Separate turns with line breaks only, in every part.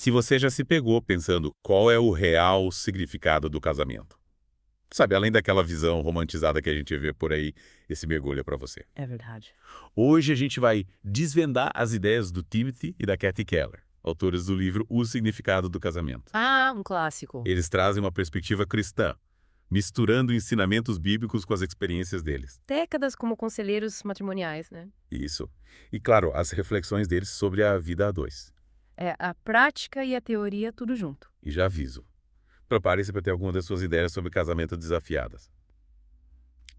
Se você já se pegou pensando qual é o real significado do casamento. Sabe, além daquela visão romantizada que a gente vê por aí, esse mergulho é para você.
É verdade.
Hoje a gente vai desvendar as ideias do Timothy e da Kathy Keller, autores do livro O Significado do Casamento.
Ah, um clássico.
Eles trazem uma perspectiva cristã, misturando ensinamentos bíblicos com as experiências deles.
Décadas como conselheiros matrimoniais, né?
Isso. E, claro, as reflexões deles sobre a vida a dois.
É a prática e a teoria tudo junto.
E já aviso. Prepare-se para ter alguma das suas ideias sobre casamento desafiadas.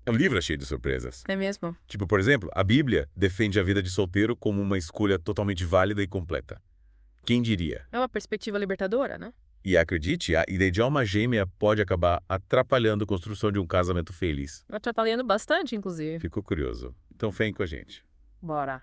O livro é cheio de surpresas.
É mesmo?
Tipo, por exemplo, a Bíblia defende a vida de solteiro como uma escolha totalmente válida e completa. Quem diria?
É uma perspectiva libertadora, né?
E acredite, a ideia de alma gêmea pode acabar atrapalhando a construção de um casamento feliz.
Atrapalhando bastante, inclusive.
Ficou curioso? Então vem com a gente.
Bora.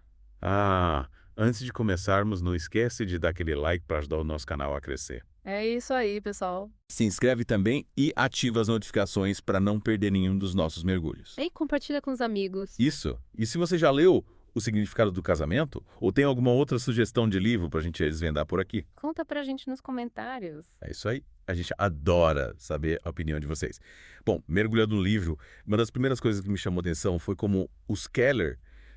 Antes de começarmos, não esquece de dar aquele like para ajudar o nosso canal a crescer.
É isso aí, pessoal.
Se inscreve também e ativa as notificações para não perder nenhum dos nossos mergulhos.
E compartilha com os amigos.
Isso. E se você já leu O Significado do Casamento, ou tem alguma outra sugestão de livro para a gente desvendar por aqui?
Conta pra gente nos comentários.
É isso aí. A gente adora saber a opinião de vocês. Bom, mergulhando no livro, uma das primeiras coisas que me chamou a atenção foi como os Keller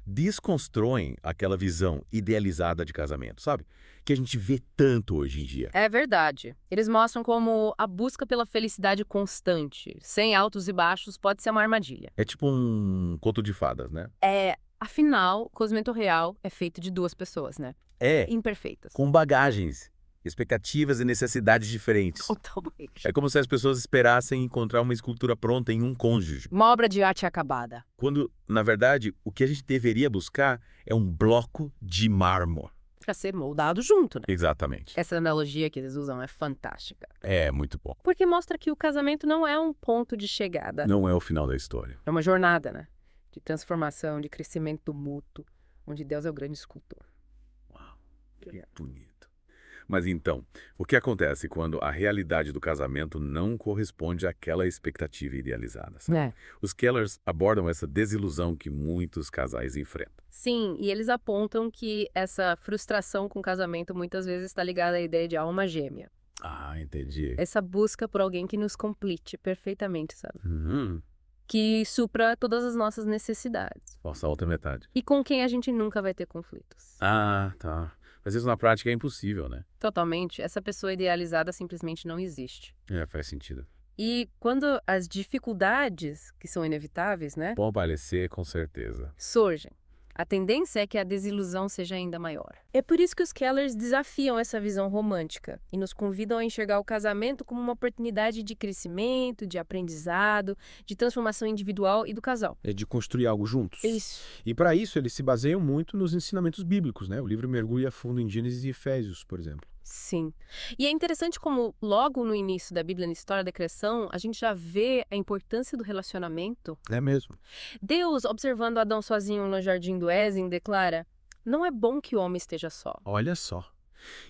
desconstroem aquela visão idealizada de casamento, sabe? Que a gente vê tanto hoje em dia.
É verdade. Eles mostram como a busca pela felicidade constante, sem altos e baixos, pode ser uma armadilha.
É tipo um conto de fadas, né?
Afinal, o casamento real é feito de duas pessoas, né?
É,
Imperfeitas.
com bagagens, expectativas e necessidades diferentes.
Totalmente.
É como se as pessoas esperassem encontrar uma escultura pronta em um cônjuge.
Uma obra de arte acabada.
Quando, na verdade, o que a gente deveria buscar é um bloco de mármore.
Pra ser moldado junto, né?
Exatamente.
Essa analogia que eles usam é fantástica.
É muito bom.
Porque mostra que o casamento não é um ponto de chegada.
Não é o final da história.
É uma jornada, né? De transformação, de crescimento mútuo, onde Deus é o grande escultor.
Uau, que bonito. Mas então, o que acontece quando a realidade do casamento não corresponde àquela expectativa idealizada? Sabe? Os Kellers abordam essa desilusão que muitos casais enfrentam.
Sim, e eles apontam que essa frustração com o casamento muitas vezes está ligada à ideia de alma gêmea.
Entendi.
Essa busca por alguém que nos complete perfeitamente, sabe?
Uhum.
Que supra todas as nossas necessidades.
Nossa, a outra metade.
E com quem a gente nunca vai ter conflitos.
Tá. Mas isso na prática é impossível, né?
Totalmente. Essa pessoa idealizada simplesmente não existe.
Faz sentido.
E quando as dificuldades, que são inevitáveis, né,
Bom parecer, com certeza.
surgem, a tendência é que a desilusão seja ainda maior. É por isso que os Kellers desafiam essa visão romântica e nos convidam a enxergar o casamento como uma oportunidade de crescimento, de aprendizado, de transformação individual e do casal.
É de construir algo juntos.
Isso.
E para isso eles se baseiam muito nos ensinamentos bíblicos, né? O livro mergulha a fundo em Gênesis e Efésios, por exemplo.
Sim. E é interessante como, logo no início da Bíblia, na história da criação, a gente já vê a importância do relacionamento.
É mesmo.
Deus, observando Adão sozinho no jardim do Éden, declara: não é bom que o homem esteja só.
Olha só.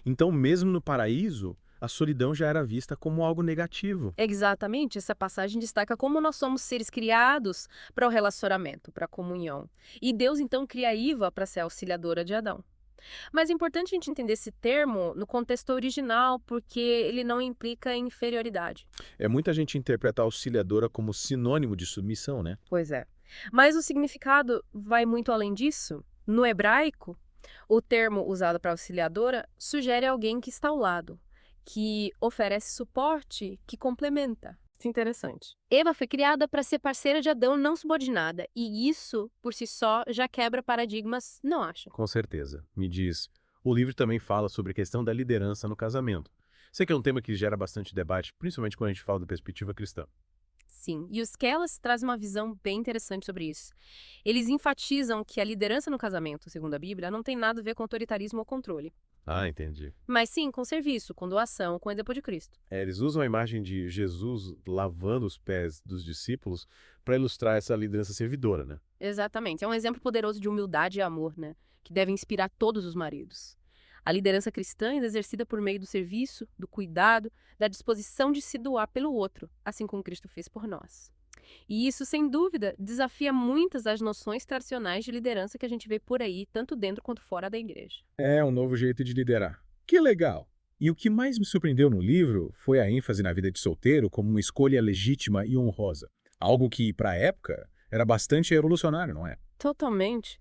Então, mesmo no paraíso, a solidão já era vista como algo negativo.
Exatamente, essa passagem destaca como nós somos seres criados para o relacionamento, para a comunhão. E Deus, então, cria Iva para ser auxiliadora de Adão. Mas é importante a gente entender esse termo no contexto original, porque ele não implica inferioridade.
Muita gente interpreta a auxiliadora como sinônimo de submissão, né?
Pois é. Mas o significado vai muito além disso. No hebraico, o termo usado para auxiliadora sugere alguém que está ao lado, que oferece suporte, que complementa. Isso é interessante. Eva foi criada para ser parceira de Adão, não subordinada. E isso, por si só, já quebra paradigmas, não acha?
Com certeza. Me diz, o livro também fala sobre a questão da liderança no casamento. Sei que é um tema que gera bastante debate, principalmente quando a gente fala da perspectiva cristã.
Sim, e os Kellers trazem uma visão bem interessante sobre isso. Eles enfatizam que a liderança no casamento, segundo a Bíblia, não tem nada a ver com autoritarismo ou controle.
Entendi.
Mas sim com serviço, com doação, com exemplo de Cristo.
Eles usam a imagem de Jesus lavando os pés dos discípulos para ilustrar essa liderança servidora, né?
Exatamente. É um exemplo poderoso de humildade e amor, né? Que deve inspirar todos os maridos. A liderança cristã é exercida por meio do serviço, do cuidado, da disposição de se doar pelo outro, assim como Cristo fez por nós. E isso, sem dúvida, desafia muitas das noções tradicionais de liderança que a gente vê por aí, tanto dentro quanto fora da igreja.
É um novo jeito de liderar. Que legal! E o que mais me surpreendeu no livro foi a ênfase na vida de solteiro como uma escolha legítima e honrosa. Algo que, para a época, era bastante revolucionário, não é?
Totalmente.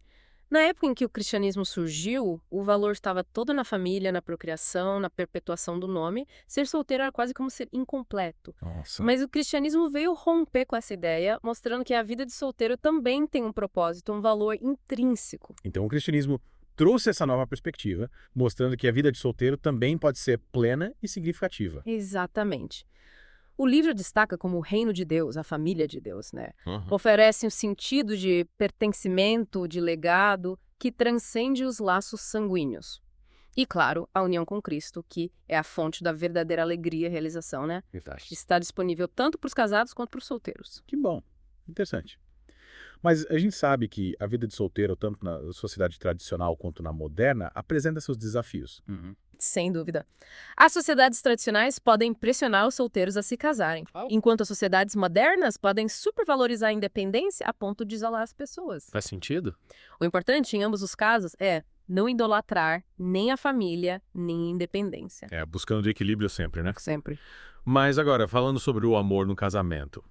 Na época em que o cristianismo surgiu, o valor estava todo na família, na procriação, na perpetuação do nome. Ser solteiro era quase como ser incompleto.
Nossa.
Mas o cristianismo veio romper com essa ideia, mostrando que a vida de solteiro também tem um propósito, um valor intrínseco.
Então o cristianismo trouxe essa nova perspectiva, mostrando que a vida de solteiro também pode ser plena e significativa.
Exatamente. O livro destaca como o reino de Deus, a família de Deus, né?
Uhum.
Oferece um sentido de pertencimento, de legado, que transcende os laços sanguíneos. E, claro, a união com Cristo, que é a fonte da verdadeira alegria e realização, né?
Verdade.
Está disponível tanto para os casados quanto para os solteiros.
Que bom. Interessante. Mas a gente sabe que a vida de solteiro, tanto na sociedade tradicional quanto na moderna, apresenta seus desafios.
Sem dúvida. As sociedades tradicionais podem pressionar os solteiros a se casarem, enquanto as sociedades modernas podem supervalorizar a independência a ponto de isolar as pessoas.
Faz sentido?
O importante em ambos os casos é não idolatrar nem a família, nem a independência.
Buscando equilíbrio sempre, né?
Sempre.
Mas agora, falando sobre o amor no casamento.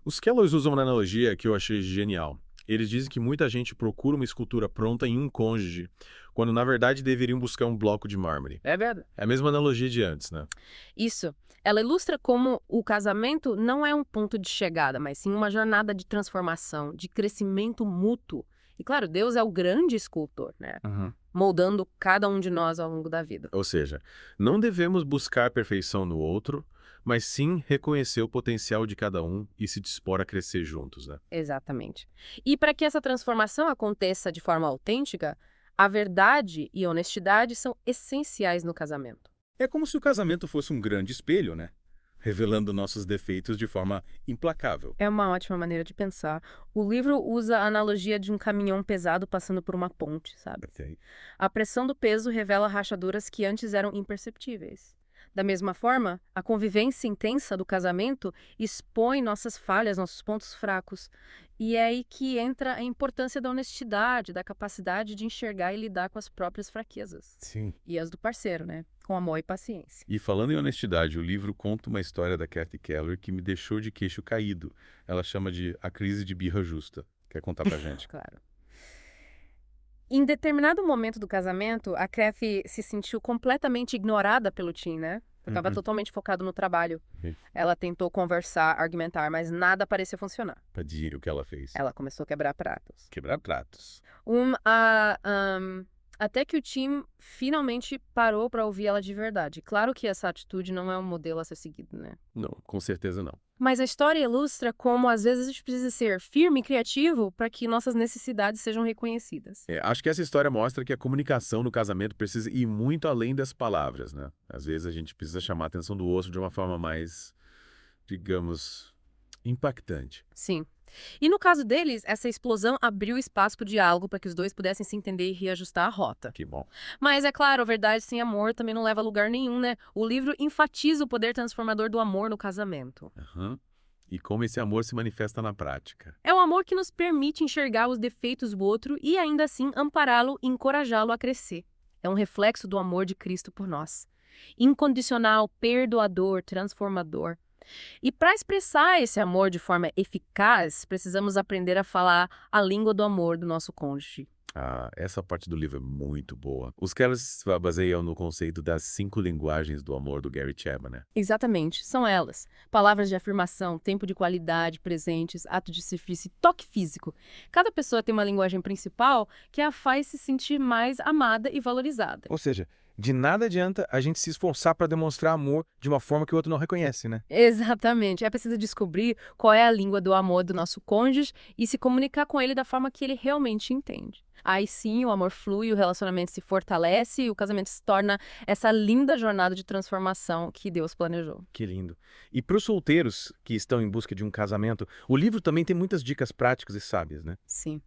Os Kellers usam uma analogia que eu achei genial. Eles dizem que muita gente procura uma escultura pronta em um cônjuge, quando na verdade deveriam buscar um bloco de mármore.
É verdade.
É a mesma analogia de antes, né?
Isso. Ela ilustra como o casamento não é um ponto de chegada, mas sim uma jornada de transformação, de crescimento mútuo. E claro, Deus é o grande escultor, né? Moldando cada um de nós ao longo da vida.
Ou seja, não devemos buscar perfeição no outro, mas sim reconhecer o potencial de cada um e se dispor a crescer juntos, né?
Exatamente. E para que essa transformação aconteça de forma autêntica, a verdade e a honestidade são essenciais no casamento.
É como se o casamento fosse um grande espelho, né? Revelando nossos defeitos de forma implacável.
É uma ótima maneira de pensar. O livro usa a analogia de um caminhão pesado passando por uma ponte, sabe? A pressão do peso revela rachaduras que antes eram imperceptíveis. Da mesma forma, a convivência intensa do casamento expõe nossas falhas, nossos pontos fracos. E é aí que entra a importância da honestidade, da capacidade de enxergar e lidar com as próprias fraquezas.
Sim.
E as do parceiro, né? Com amor e paciência.
E falando em honestidade, o livro conta uma história da Cathy Keller que me deixou de queixo caído. Ela chama de A Crise de Birra Justa. Quer contar pra gente?
Claro. Em determinado momento do casamento, a Cathy se sentiu completamente ignorada pelo Tim, né? Estava totalmente focado no trabalho. Ela tentou conversar, argumentar, mas nada parecia funcionar.
Adivinha o que ela fez?
Ela começou a quebrar pratos.
Quebrar pratos.
Até que o Tim finalmente parou para ouvir ela de verdade. Claro que essa atitude não é um modelo a ser seguido, né?
Não, com certeza não.
Mas a história ilustra como, às vezes, a gente precisa ser firme e criativo para que nossas necessidades sejam reconhecidas.
Acho que essa história mostra que a comunicação no casamento precisa ir muito além das palavras, né? Às vezes a gente precisa chamar a atenção do outro de uma forma mais, digamos, impactante.
Sim. E no caso deles, essa explosão abriu espaço para o diálogo para que os dois pudessem se entender e reajustar a rota.
Que bom.
Mas, é claro, a verdade sem amor também não leva a lugar nenhum, né? O livro enfatiza o poder transformador do amor no casamento.
E como esse amor se manifesta na prática.
É um amor que nos permite enxergar os defeitos do outro e, ainda assim, ampará-lo e encorajá-lo a crescer. É um reflexo do amor de Cristo por nós. Incondicional, perdoador, transformador. E para expressar esse amor de forma eficaz, precisamos aprender a falar a língua do amor do nosso cônjuge.
Essa parte do livro é muito boa. Os Kellers se baseiam no conceito das 5 linguagens do amor do Gary Chapman, né?
Exatamente, são elas. Palavras de afirmação, tempo de qualidade, presentes, ato de serviço e toque físico. Cada pessoa tem uma linguagem principal que a faz se sentir mais amada e valorizada.
Ou seja, de nada adianta a gente se esforçar para demonstrar amor de uma forma que o outro não reconhece, né?
Exatamente. É preciso descobrir qual é a língua do amor do nosso cônjuge e se comunicar com ele da forma que ele realmente entende. Aí sim, o amor flui, o relacionamento se fortalece e o casamento se torna essa linda jornada de transformação que Deus planejou.
Que lindo. E para os solteiros que estão em busca de um casamento, o livro também tem muitas dicas práticas e sábias, né?
Sim.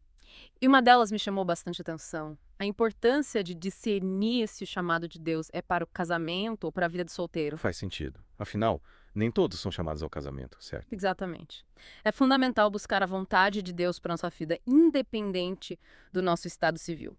E uma delas me chamou bastante atenção. A importância de discernir se o chamado de Deus é para o casamento ou para a vida de solteiro.
Faz sentido. Afinal, nem todos são chamados ao casamento, certo?
Exatamente. É fundamental buscar a vontade de Deus para a nossa vida, independente do nosso estado civil.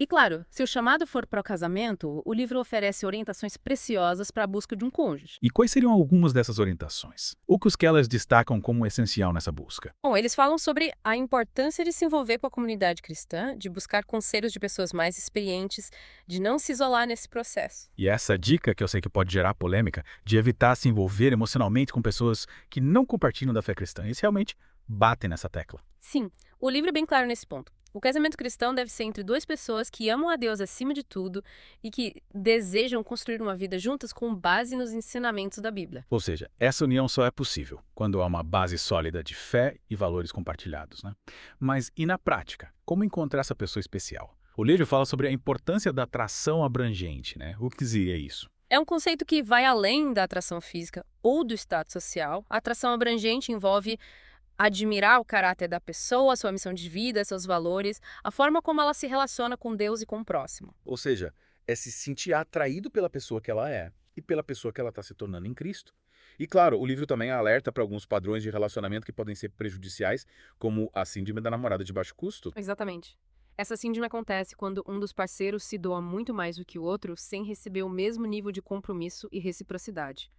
E claro, se o chamado for para o casamento, o livro oferece orientações preciosas para a busca de um cônjuge.
E quais seriam algumas dessas orientações? O que os Kellers destacam como essencial nessa busca?
Bom, eles falam sobre a importância de se envolver com a comunidade cristã, de buscar conselhos de pessoas mais experientes, de não se isolar nesse processo.
E essa dica, que eu sei que pode gerar polêmica, de evitar se envolver emocionalmente com pessoas que não compartilham da fé cristã, eles realmente batem nessa tecla.
Sim, o livro é bem claro nesse ponto. O casamento cristão deve ser entre duas pessoas que amam a Deus acima de tudo e que desejam construir uma vida juntas com base nos ensinamentos da Bíblia.
Ou seja, essa união só é possível quando há uma base sólida de fé e valores compartilhados, né? Mas e na prática? Como encontrar essa pessoa especial? O livro fala sobre a importância da atração abrangente, né? O que dizia isso?
É um conceito que vai além da atração física ou do status social. A atração abrangente envolve admirar o caráter da pessoa, sua missão de vida, seus valores, a forma como ela se relaciona com Deus e com o próximo.
Ou seja, é se sentir atraído pela pessoa que ela é e pela pessoa que ela está se tornando em Cristo. E claro, o livro também alerta para alguns padrões de relacionamento que podem ser prejudiciais, como a síndrome da namorada de baixo custo.
Exatamente. Essa síndrome acontece quando um dos parceiros se doa muito mais do que o outro sem receber o mesmo nível de compromisso e reciprocidade.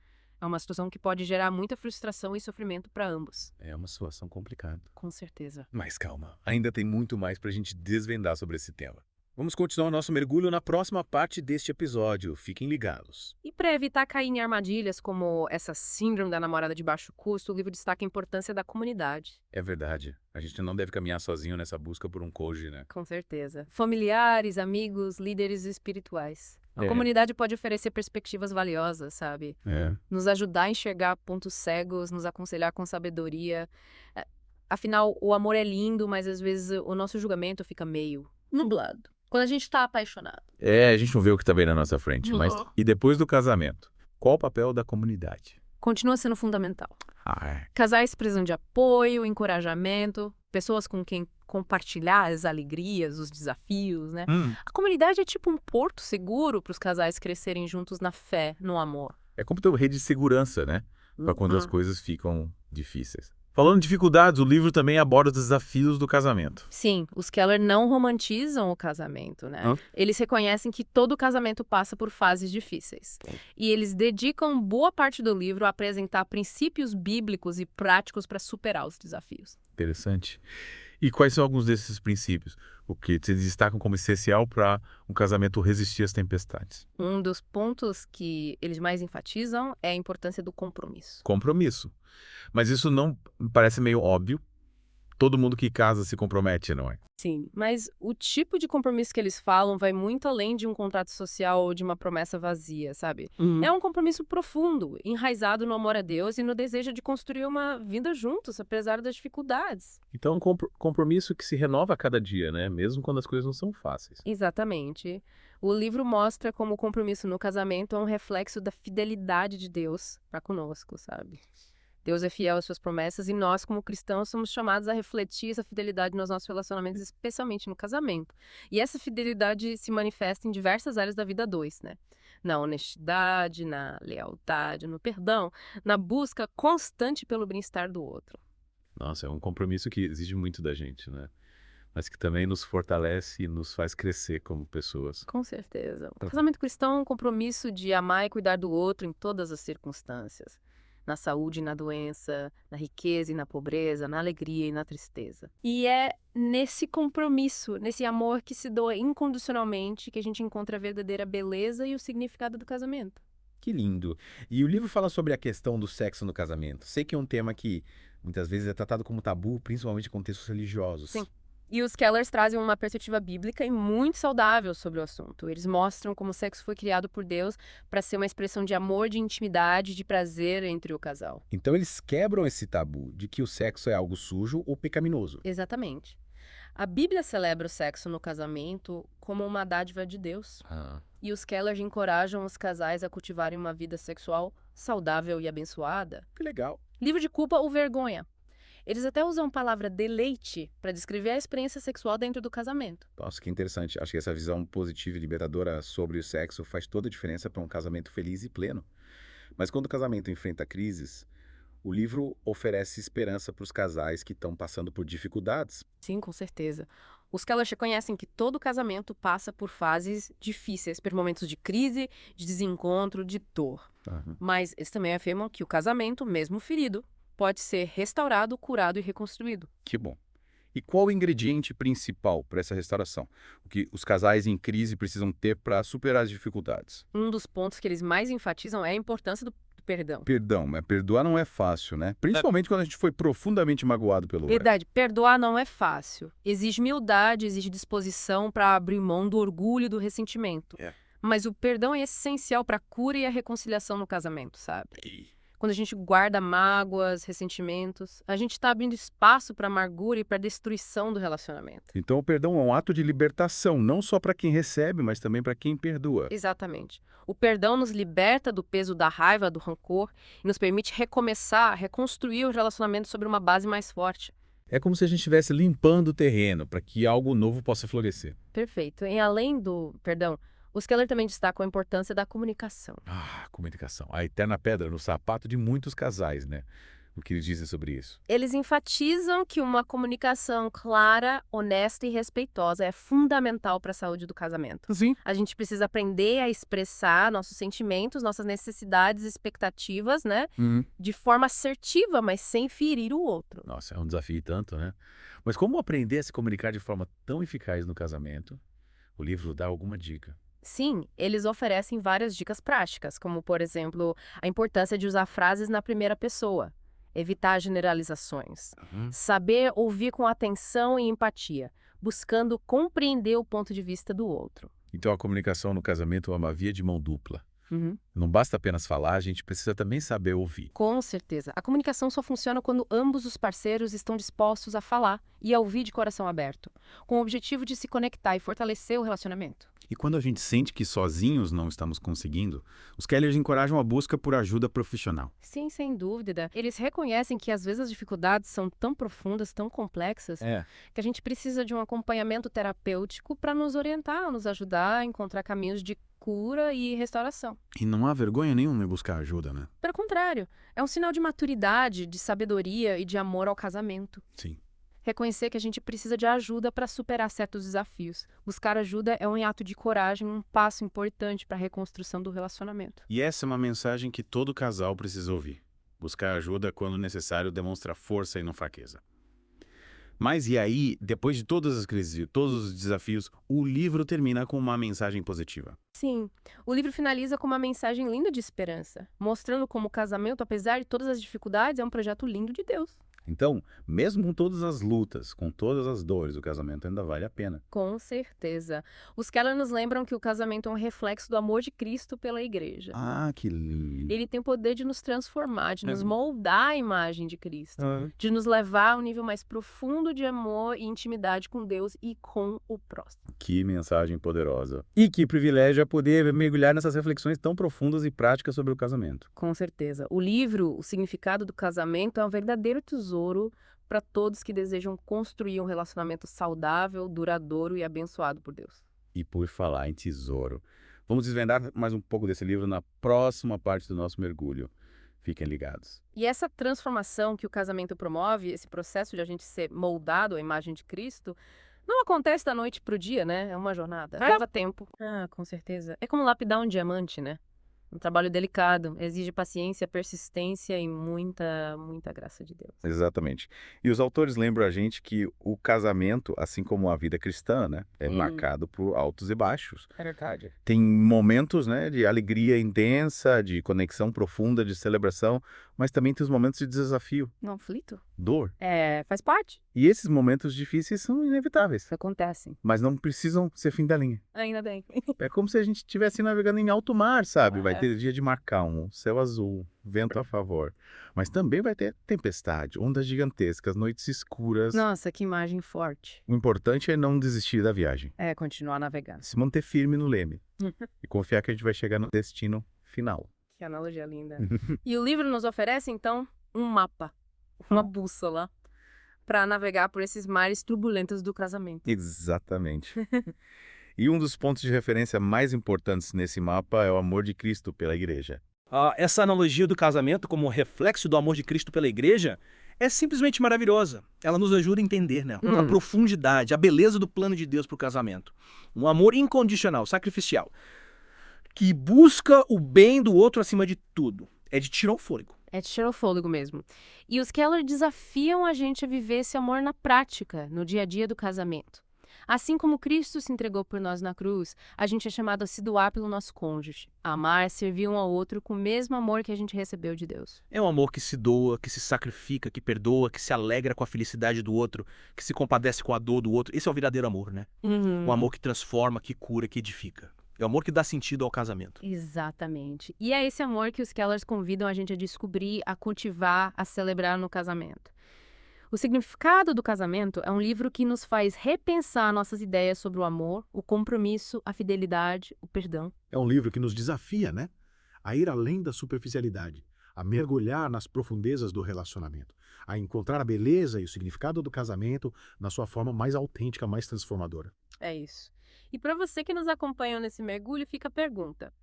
É uma situação que pode gerar muita frustração e sofrimento para ambos.
É uma situação complicada.
Com certeza.
Mas calma, ainda tem muito mais para a gente desvendar sobre esse tema. Vamos continuar o nosso mergulho na próxima parte deste episódio. Fiquem ligados.
E para evitar cair em armadilhas como essa síndrome da namorada de baixo custo, o livro destaca a importância da comunidade.
É verdade. A gente não deve caminhar sozinho nessa busca por um cônjuge, né?
Com certeza. Familiares, amigos, líderes espirituais. A
É.
comunidade pode oferecer perspectivas valiosas, sabe? Nos ajudar a enxergar pontos cegos, nos aconselhar com sabedoria. Afinal, o amor é lindo, mas às vezes o nosso julgamento fica meio nublado. Quando a gente tá apaixonado.
A gente não vê o que tá bem na nossa frente, mas e depois do casamento? Qual o papel da comunidade?
Continua sendo fundamental.
Ah,
Casais precisam de apoio, encorajamento, pessoas com quem compartilhar as alegrias, os desafios, né? A comunidade é tipo um porto seguro para os casais crescerem juntos na fé, no amor.
é como ter uma rede de segurança, né? Pra quando as coisas ficam difíceis. Falando de dificuldades, o livro também aborda os desafios do casamento.
Sim, os Keller não romantizam o casamento, né? Eles reconhecem que todo casamento passa por fases difíceis. E eles dedicam boa parte do livro a apresentar princípios bíblicos e práticos para superar os desafios.
Interessante. E quais são alguns desses princípios? O que se destacam como essencial para um casamento resistir às tempestades?
Um dos pontos que eles mais enfatizam é a importância do compromisso.
Compromisso. Mas isso não parece meio óbvio? Todo mundo que casa se compromete, não é?
Sim, mas o tipo de compromisso que eles falam vai muito além de um contrato social ou de uma promessa vazia, sabe? É um compromisso profundo, enraizado no amor a Deus e no desejo de construir uma vida juntos, apesar das dificuldades.
Então, é um compromisso que se renova a cada dia, né? Mesmo quando as coisas não são fáceis.
Exatamente. O livro mostra como o compromisso no casamento é um reflexo da fidelidade de Deus para conosco, sabe? Deus é fiel às suas promessas e nós, como cristãos, somos chamados a refletir essa fidelidade nos nossos relacionamentos, especialmente no casamento. E essa fidelidade se manifesta em diversas áreas da vida a dois, né? Na honestidade, na lealdade, no perdão, na busca constante pelo bem-estar do outro.
Nossa, é um compromisso que exige muito da gente, né? Mas que também nos fortalece e nos faz crescer como pessoas.
Com certeza. O casamento cristão é um compromisso de amar e cuidar do outro em todas as circunstâncias. Na saúde e na doença, na riqueza e na pobreza, na alegria e na tristeza. E é nesse compromisso, nesse amor que se doa incondicionalmente, que a gente encontra a verdadeira beleza e o significado do casamento.
Que lindo. E o livro fala sobre a questão do sexo no casamento. Sei que é um tema que muitas vezes é tratado como tabu, principalmente em contextos religiosos.
Sim. E os Kellers trazem uma perspectiva bíblica e muito saudável sobre o assunto. Eles mostram como o sexo foi criado por Deus para ser uma expressão de amor, de intimidade, de prazer entre o casal.
Então eles quebram esse tabu de que o sexo é algo sujo ou pecaminoso.
Exatamente. A Bíblia celebra o sexo no casamento como uma dádiva de Deus. E os Kellers encorajam os casais a cultivarem uma vida sexual saudável e abençoada.
Que legal.
Livro de culpa ou vergonha. Eles até usam a palavra deleite para descrever a experiência sexual dentro do casamento.
Nossa, que interessante. Acho que essa visão positiva e libertadora sobre o sexo faz toda a diferença para um casamento feliz e pleno. Mas quando o casamento enfrenta crises, o livro oferece esperança para os casais que estão passando por dificuldades.
Sim, com certeza. Os Keller reconhecem que todo casamento passa por fases difíceis, por momentos de crise, de desencontro, de dor. Mas eles também afirmam que o casamento, mesmo ferido, pode ser restaurado, curado e reconstruído.
Que bom. E qual o ingrediente principal para essa restauração? O que os casais em crise precisam ter para superar as dificuldades?
Um dos pontos que eles mais enfatizam é a importância do perdão.
Perdão, mas perdoar não é fácil, né? Principalmente quando a gente foi profundamente magoado pelo outro.
Verdade, perdoar não é fácil. Exige humildade, exige disposição para abrir mão do orgulho e do ressentimento. Mas o perdão é essencial para a cura e a reconciliação no casamento, sabe? Quando a gente guarda mágoas, ressentimentos, a gente está abrindo espaço para amargura e para destruição do relacionamento.
Então o perdão é um ato de libertação, não só para quem recebe, mas também para quem perdoa.
Exatamente. O perdão nos liberta do peso da raiva, do rancor, e nos permite recomeçar, reconstruir o relacionamento sobre uma base mais forte.
É como se a gente estivesse limpando o terreno para que algo novo possa florescer.
Perfeito. E além do perdão, os Keller também destacam a importância da comunicação.
Comunicação. A eterna pedra no sapato de muitos casais, né? O que eles dizem sobre isso?
Eles enfatizam que uma comunicação clara, honesta e respeitosa é fundamental para a saúde do casamento.
Sim.
A gente precisa aprender a expressar nossos sentimentos, nossas necessidades, expectativas, né? De forma assertiva, mas sem ferir o outro.
Nossa, é um desafio e tanto, né? Mas como aprender a se comunicar de forma tão eficaz no casamento? O livro dá alguma dica.
Sim, eles oferecem várias dicas práticas, como, por exemplo, a importância de usar frases na primeira pessoa, evitar generalizações, saber ouvir com atenção e empatia, buscando compreender o ponto de vista do outro.
Então a comunicação no casamento é uma via de mão dupla. Não basta apenas falar, a gente precisa também saber ouvir.
Com certeza. A comunicação só funciona quando ambos os parceiros estão dispostos a falar e a ouvir de coração aberto, com o objetivo de se conectar e fortalecer o relacionamento.
E quando a gente sente que sozinhos não estamos conseguindo, os Kellers encorajam a busca por ajuda profissional.
Sim, sem dúvida. Eles reconhecem que às vezes as dificuldades são tão profundas, tão complexas, que a gente precisa de um acompanhamento terapêutico para nos orientar, nos ajudar a encontrar caminhos de cura e restauração.
E não há vergonha nenhuma em buscar ajuda, né?
Pelo contrário, é um sinal de maturidade, de sabedoria e de amor ao casamento.
Sim.
Reconhecer que a gente precisa de ajuda para superar certos desafios. Buscar ajuda é um ato de coragem, um passo importante para a reconstrução do relacionamento.
E essa é uma mensagem que todo casal precisa ouvir. Buscar ajuda quando necessário demonstra força e não fraqueza. Mas e aí, depois de todas as crises e todos os desafios, o livro termina com uma mensagem positiva.
Sim, o livro finaliza com uma mensagem linda de esperança, mostrando como o casamento, apesar de todas as dificuldades, é um projeto lindo de Deus.
Então, mesmo com todas as lutas, com todas as dores, o casamento ainda vale a pena.
Com certeza. Os Keller nos lembram que o casamento é um reflexo do amor de Cristo pela igreja.
Que lindo.
Ele tem o poder de nos transformar, de nos moldar à imagem de Cristo, de nos levar a um nível mais profundo de amor e intimidade com Deus e com o próximo.
Que mensagem poderosa. E que privilégio é poder mergulhar nessas reflexões tão profundas e práticas sobre o casamento.
Com certeza. O livro, O Significado do Casamento, é um verdadeiro tesouro para todos que desejam construir um relacionamento saudável, duradouro e abençoado por Deus.
E por falar em tesouro, vamos desvendar mais um pouco desse livro na próxima parte do nosso mergulho. Fiquem ligados.
E essa transformação que o casamento promove, esse processo de a gente ser moldado à imagem de Cristo, não acontece da noite pro dia, né? É uma jornada. Leva tempo. Com certeza. É como lapidar um diamante, né? Um trabalho delicado, exige paciência, persistência e muita, muita graça de Deus.
Exatamente. E os autores lembram a gente que o casamento, assim como a vida cristã, né, é marcado por altos e baixos.
É verdade.
Tem momentos, né, de alegria intensa, de conexão profunda, de celebração, mas também tem os momentos de desafio.
Conflito?
Dor.
Faz parte.
E esses momentos difíceis são inevitáveis.
Acontecem.
Mas não precisam ser fim da linha.
Ainda bem.
É como se a gente estivesse navegando em alto mar, sabe? Vai ter dia de mar calmo, céu azul, vento a favor. Mas também vai ter tempestade, ondas gigantescas, noites escuras.
Nossa, que imagem forte.
O importante é não desistir da viagem.
É continuar navegando.
Se manter firme no leme. E confiar que a gente vai chegar no destino final.
Que analogia linda. E o livro nos oferece, então, um mapa, uma bússola, para navegar por esses mares turbulentos do casamento.
Exatamente. E um dos pontos de referência mais importantes nesse mapa é o amor de Cristo pela igreja.
Essa analogia do casamento como reflexo do amor de Cristo pela igreja é simplesmente maravilhosa. Ela nos ajuda a entender, né, a profundidade, a beleza do plano de Deus para o casamento. Um amor incondicional, sacrificial, que busca o bem do outro acima de tudo. É de tirar o fôlego.
É de tirar o fôlego mesmo. E os Keller desafiam a gente a viver esse amor na prática, no dia a dia do casamento. Assim como Cristo se entregou por nós na cruz, a gente é chamado a se doar pelo nosso cônjuge, a amar, servir um ao outro com o mesmo amor que a gente recebeu de Deus.
É um amor que se doa, que se sacrifica, que perdoa, que se alegra com a felicidade do outro, que se compadece com a dor do outro. Esse é o verdadeiro amor, né? Um amor que transforma, que cura, que edifica. É o amor que dá sentido ao casamento.
Exatamente. E é esse amor que os Kellers convidam a gente a descobrir, a cultivar, a celebrar no casamento. O Significado do Casamento é um livro que nos faz repensar nossas ideias sobre o amor, o compromisso, a fidelidade, o perdão.
É um livro que nos desafia, né? A ir além da superficialidade, a mergulhar nas profundezas do relacionamento, a encontrar a beleza e o significado do casamento na sua forma mais autêntica, mais transformadora.
É isso. E para você que nos acompanha nesse mergulho, fica a pergunta: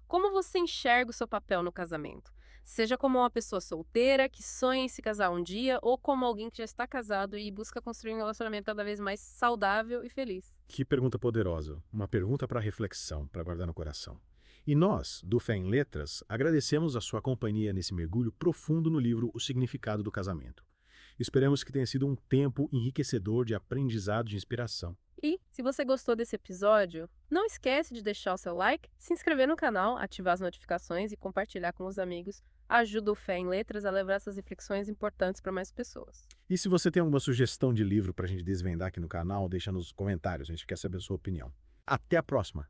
como você enxerga o seu papel no casamento? Seja como uma pessoa solteira que sonha em se casar um dia, ou como alguém que já está casado e busca construir um relacionamento cada vez mais saudável e feliz.
Que pergunta poderosa, uma pergunta para reflexão, para guardar no coração. E nós, do Fé em Letras, agradecemos a sua companhia nesse mergulho profundo no livro O Significado do Casamento. Esperamos que tenha sido um tempo enriquecedor de aprendizado e de inspiração.
E, se você gostou desse episódio, não esquece de deixar o seu like, se inscrever no canal, ativar as notificações e compartilhar com os amigos. Ajuda o Fé em Letras a levar essas reflexões importantes para mais pessoas.
E se você tem alguma sugestão de livro para a gente desvendar aqui no canal, deixa nos comentários, a gente quer saber a sua opinião. Até a próxima!